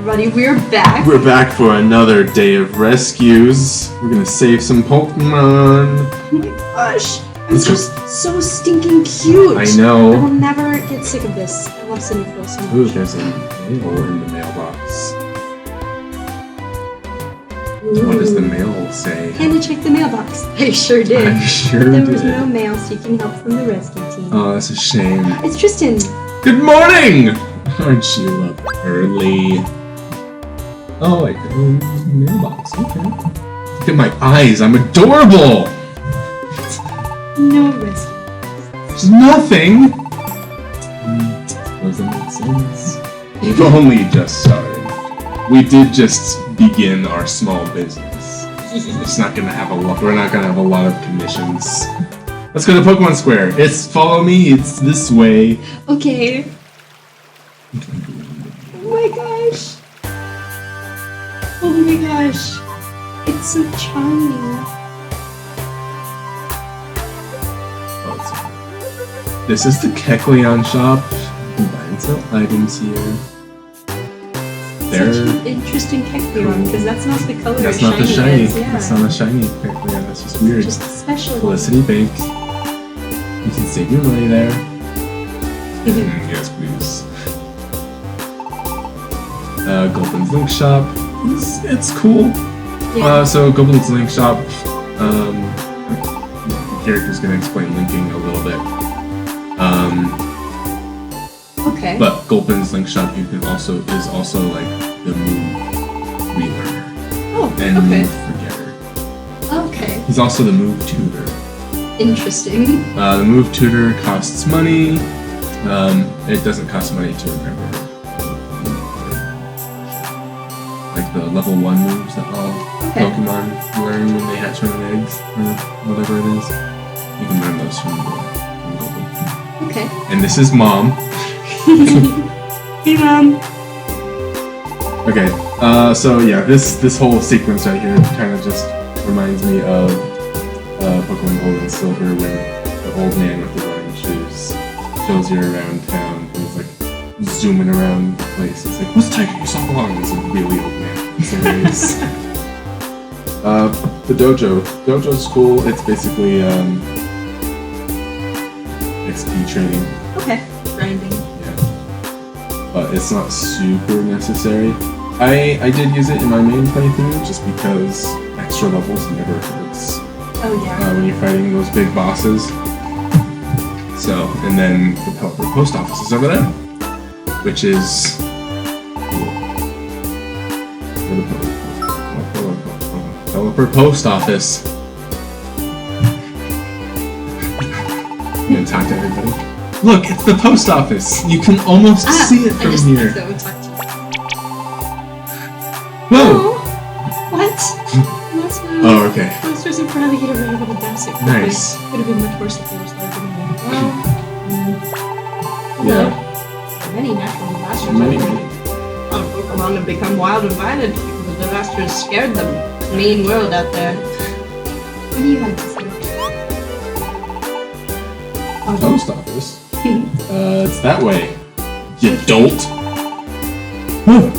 everybody, we're back. We're back for another day of rescues. We're gonna save some Pokemon. Oh my gosh, I'm just so stinking cute. I know. I will never get sick of this. I love Cinderella so much. Ooh, there's a mail in the mailbox. Ooh. What does the mail say? Hannah, check the mailbox. I sure did. I sure There did. was no mail, so you can help from the rescue team. Oh, that's a shame. It's Tristan. Good morning! Aren't you up early? Oh, I can use the mailbox. Okay. Look at my eyes. I'm adorable! No rescue. There's nothing! Suppose that makes sense. We've only just started. We did just begin our small business. It's not gonna have a lot. We're not gonna have a lot of commissions. Let's go to Pokemon Square. It's follow me. It's this way. Okay. Oh my gosh. Oh my gosh. It's so charming. This is the Kecleon shop. You can buy and sell items here. Such an interesting Kecleon, because that's not the color. That's not the shiny. Is, yeah. That's not a shiny Kecleon. That's just weird. Just a special Felicity Bank. You can save your money there. Yes, please. Gulpin's Link Shop. It's cool. Yeah. So Gulpin's Link Shop. The character's gonna explain linking a little bit. Okay. But Gulpin's Link Shop is also like the move wheeler Oh, and okay. move forgetter. Okay. He's also the move tutor. Interesting. The move tutor costs money. It doesn't cost money to remember. Like the level 1 moves that all Pokemon learn when they hatch from an egg or whatever it is. You can learn those from Gulpin. Okay. And this is Mom. Hey, Mom. Okay, so yeah, this whole sequence right here kind of just reminds me of Pokemon Gold and Silver when the old man with the running shoes shows you around town and he's like zooming around the place. It's like, what's taking you so long? It's a really old man. It's hilarious. The dojo. Dojo's cool. It's basically XP training. Okay. Grinding. But it's not super necessary. I did use it in my main playthrough just because extra levels never hurts Oh yeah. when you're fighting those big bosses. So, and then the Pelipper post office is over there, which is Pelipper post office. You gonna talk to everybody? Look, it's the post office! You can almost see it from here. I just talk to you. Whoa! Oh, what? That's Oh, okay. monsters in front of the get rid of the desk. Nice. Could have been much worse if they were starting to Yeah. Many natural disasters. Many. Some Pokemon have become wild and violent because the disasters scared them. Mean world out there. What do you have to say? Post office? It's that way. You dolt! Whoa!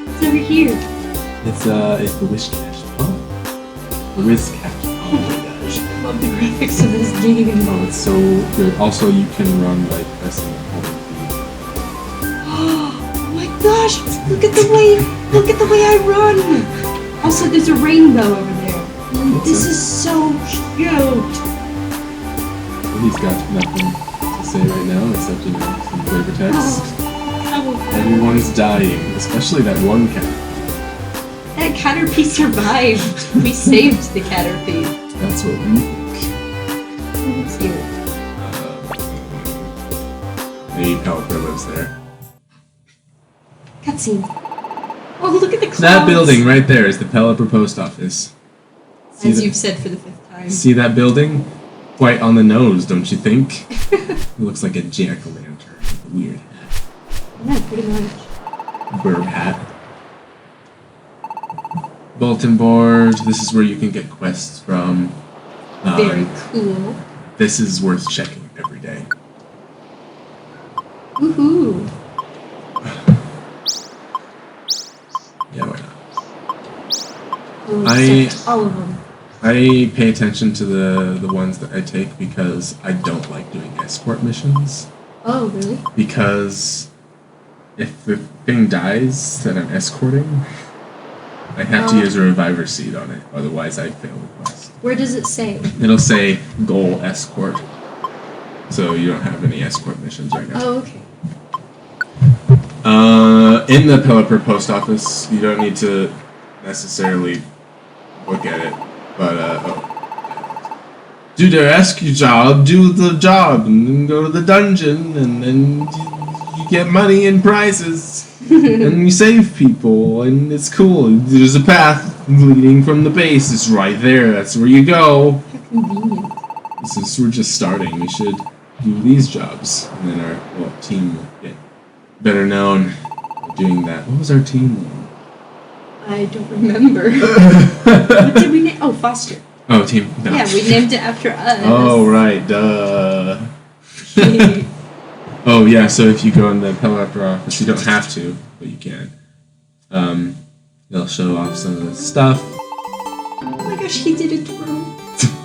It's over here. It's the Wish Cache. Oh. The Wish Cache. Oh my gosh. I love the graphics of this game. Oh, it's so good. Also, you can run by pressing hold. Oh my gosh! Look at the way I run! Also, there's a rainbow over there. This is so cute! He's got nothing to say right now except, you know, some flavor text. Everyone's dying, especially that one cat. That Caterpie survived! We saved the Caterpie. That's what we think. It's you. The Pelipper lives there. Cutscene. Oh, look at the clouds! That building right there is the Pelipper post office. As you've said for the 5th time. See that building? Quite on the nose, don't you think? It looks like a jack-o'-lantern with a weird hat. Yeah, pretty much. Bird hat. Bulletin board. This is where you can get quests from. Very cool. This is worth checking every day. Woohoo! all of them. I pay attention to the ones that I take because I don't like doing escort missions. Oh, really? Because if the thing dies that I'm escorting, I have to use a reviver seed on it, otherwise I fail the quest. Where does it say? It'll say goal escort. So you don't have any escort missions right now. Oh, okay. In the Pelipper post office, you don't need to necessarily look at it, but do the rescue job, do the job, and then go to the dungeon, and then you get money and prizes, and you save people, and it's cool. There's a path leading from the base. It's right there. That's where you go. How convenient. Since we're just starting, we should do these jobs, and then our team will get better known for doing that. What was our team name? I don't remember. What did we name? Oh, Foster. Oh, team. No. Yeah, we named it after us. Oh, right. Duh. Oh, yeah. So if you go in the Pelipper office, you don't have to, but you can. They'll show off some of the stuff. Oh my gosh, he did a twirl.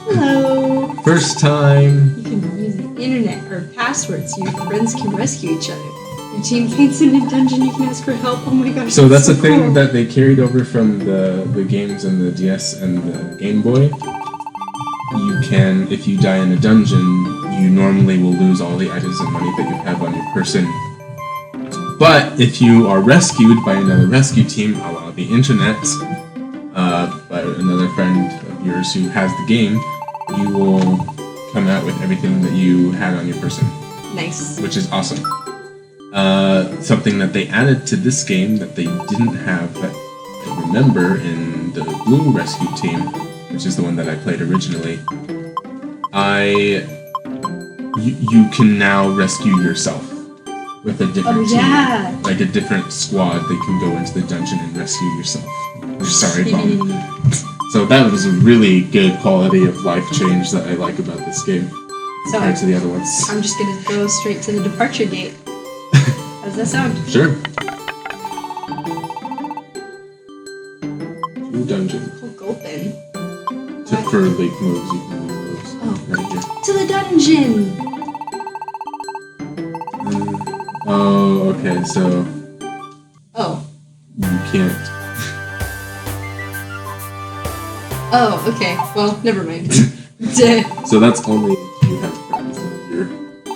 Hello. First time. You can use the internet or passwords so your friends can rescue each other. Your team faints in a dungeon, you can ask for help. Oh my gosh. So that's a thing cool. that they carried over from the games in the DS and the Game Boy. You can, if you die in a dungeon, you normally will lose all the items and money that you have on your person. But if you are rescued by another rescue team, a la the internet, by another friend of yours who has the game, you will come out with everything that you had on your person. Nice. Which is awesome. Something that they added to this game that they didn't have that I remember in the Blue Rescue Team, which is the one that I played originally. You can now rescue yourself with a different team. Like a different squad, they can go into the dungeon and rescue yourself. Sorry, Mom. So that was a really good quality of life change that I like about this game compared to the other ones. I'm just gonna go straight to the departure gate. How does that sound? Sure. To dungeon. Hulk open. For late moves, you can move moves. Oh. Right here. To the dungeon! Oh, okay, so... Oh. You can't... Oh, okay. Well, never mind. So that's only if you have friends that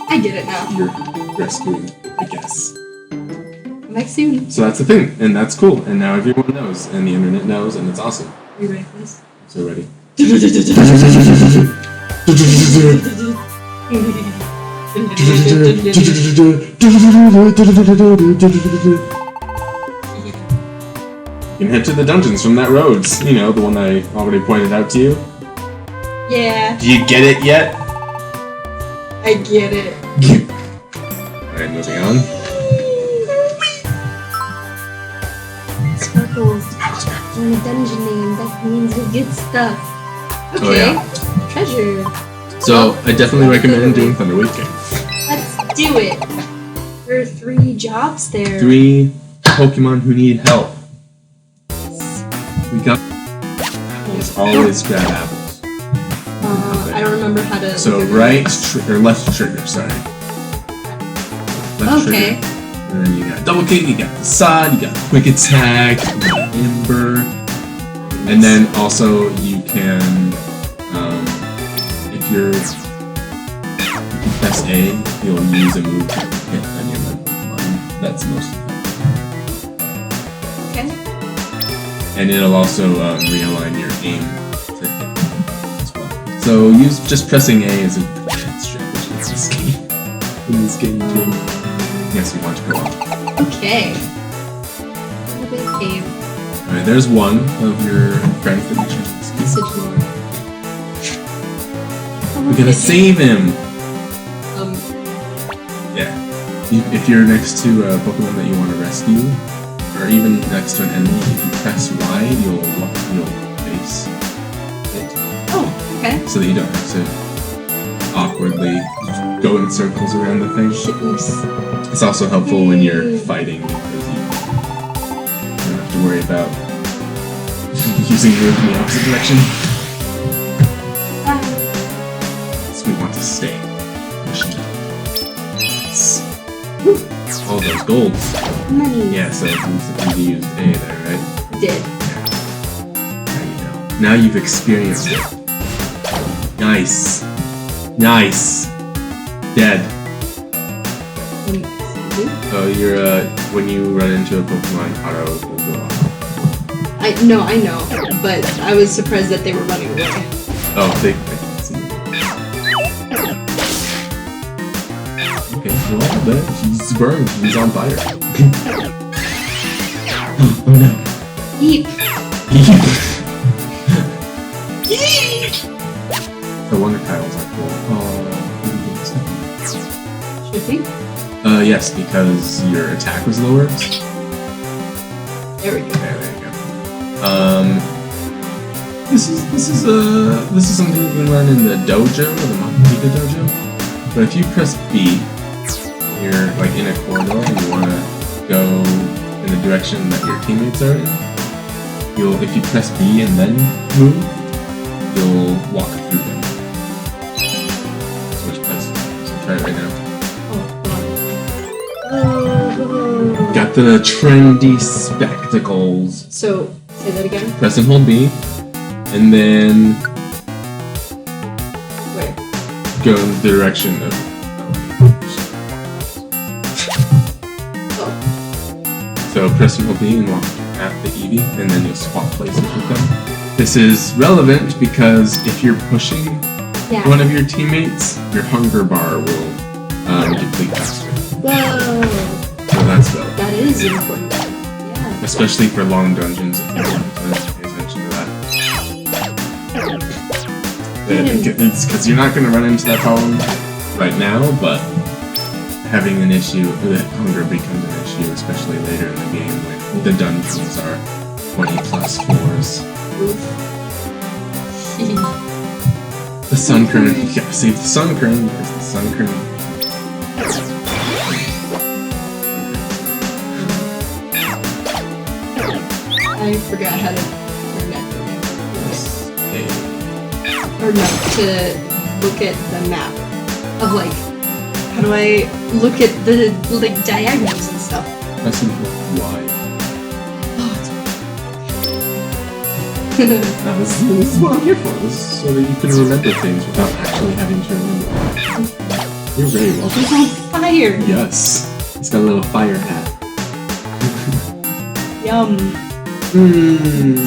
I get it now. you're rescuing, I guess. Come back soon. So that's the thing, and that's cool, and now everyone knows, and the internet knows, and it's awesome. Are you ready for this? So ready. You can head to the dungeons from that roads. You know, the one I already pointed out to you. Yeah. Do you get it yet? I get it. Alright, moving on. Sparkles. Join a dungeon name. That means you'll get stuff. Okay. Oh, yeah. Treasure. So, I definitely recommend doing Thunderwave Game. Let's do it. There are 3 jobs there. 3 Pokemon who need help. We got apples. Always grab apples. I don't remember how to... So right or left trigger, sorry. Left trigger. And then you got double kick, you got the side, you got quick attack, you got ember. And then also you can, if you press A, you'll use a move to hit on your Pokemon. That's most effective. Okay. And it'll also realign your aim to hit as well. So just pressing A is a good strategy in this game. In this game too. Yes, you want to go on. Okay. A bit cave. Alright, there's one of your friends that you should rescue. Message more. We gotta save him! Yeah. If you're next to a Pokemon that you want to rescue, or even next to an enemy, if you press Y, you'll face it. Oh, okay. So that you don't have to awkwardly go in circles around the thing. It's also helpful when you're fighting because you don't have to worry about using move in the opposite direction. So we want to stay. All those golds. Money. Yeah, so you used A there, right? Did. There you go. Now you've experienced it. Nice. Nice. Dead. Oh, you're, when you run into a Pokemon, auto will go off. I know, but I was surprised that they were running away. Oh, I can see. Okay, well, but he's burned. He's on fire. Oh no. Eep. Eep. The Wonder Tiles are cool. Should we? Yes, because your attack was lower. There we go. There you go. This is something you can learn in the dojo, the Makita dojo. But if you press B, you're like in a corridor and you want to go in the direction that your teammates are in. If you press B and then move, you'll walk through them. Switch places. So try it right now. Got the trendy spectacles. So, say that again? Press and hold B, and then Where? go in the direction of... Oh. So press and hold B and walk at the Eevee, and then you'll swap places with them. This is relevant because if you're pushing one of your teammates, your hunger bar will deplete faster. Whoa! So that's relevant. That is important. Yeah. Especially for long dungeons, if you want to pay attention to that. It's because you're not going to run into that problem right now, but having an issue, hunger becomes an issue, especially later in the game when the dungeons are 20 plus floors. The sun current, you gotta save the sun current, because the sun current. I forgot how to turn that Okay. or no, to look at the map of like, how do I look at the like diagonals and stuff? Press and hold Y. This is what I'm here for. This is so that you can remember things without actually having to remember. You're very welcome. It's on fire! Yes. It's got a little fire hat. Yum. Mmm.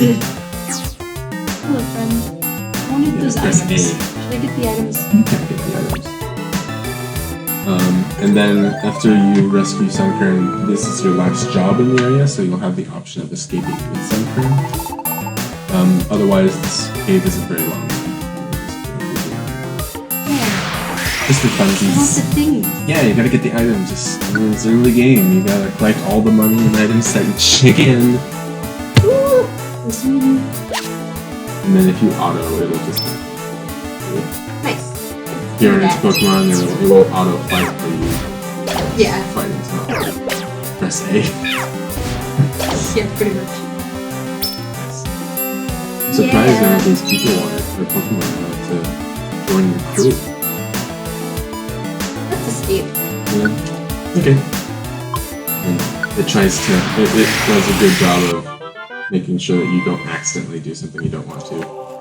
Hello, friend. I wanted those press items. A. Should I get the items? You can't get the items. And then after you rescue Sunkern, this is your last job in the area, so you'll have the option of escaping with Sunkern. Otherwise, this cave isn't very long. Yeah. Just for What's the funsies. thing? Yeah, you gotta get the items. It's early game. You gotta collect all the money and items that you can. Ooh, this one. And then if you auto, it'll just... Nice. If you're into Pokemon, it will auto fight for you. Yeah. Fighting's not hard. Press A. Yeah, pretty much. I'm surprised none of these people wanted, or Pokemon wanted to join your crew. Let's escape. Yeah. Okay. And it tries to, it does a good job of making sure that you don't accidentally do something you don't want to.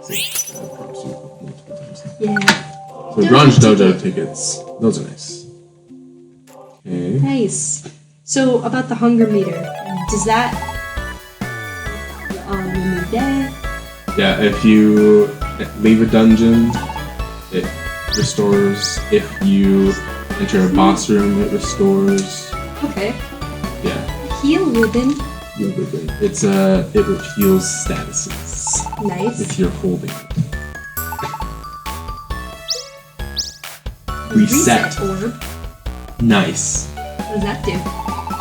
See, that prompts you multiple times. Yeah. So Bronze Dojo tickets, those are nice. Okay. Nice. So about the hunger meter, does that when you're dead? Yeah, if you leave a dungeon, it restores. If you enter a boss room, it restores. Okay. Yeah. Heal ribbon. Heal ribbon. It's it heals statuses. Nice. If you're holding it. Reset. Orb. Nice. What does that do?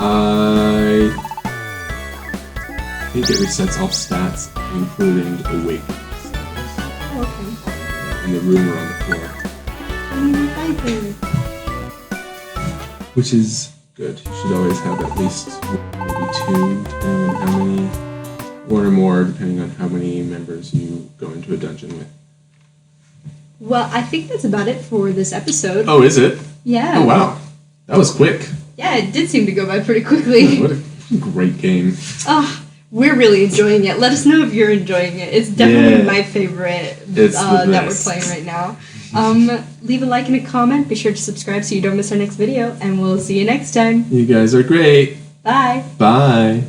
I think it resets all stats, including awakening stats. Oh, okay. In the room or on the floor. Which is good. You should always have at least maybe 2, depending on how many 1 or more, depending on how many members you go into a dungeon with. Well, I think that's about it for this episode. Oh, is it? Yeah. Oh, wow. That was quick. Yeah, it did seem to go by pretty quickly. What a great game. Oh, we're really enjoying it. Let us know if you're enjoying it. It's definitely my favorite that we're playing right now. Leave a like and a comment. Be sure to subscribe so you don't miss our next video. And we'll see you next time. You guys are great. Bye. Bye.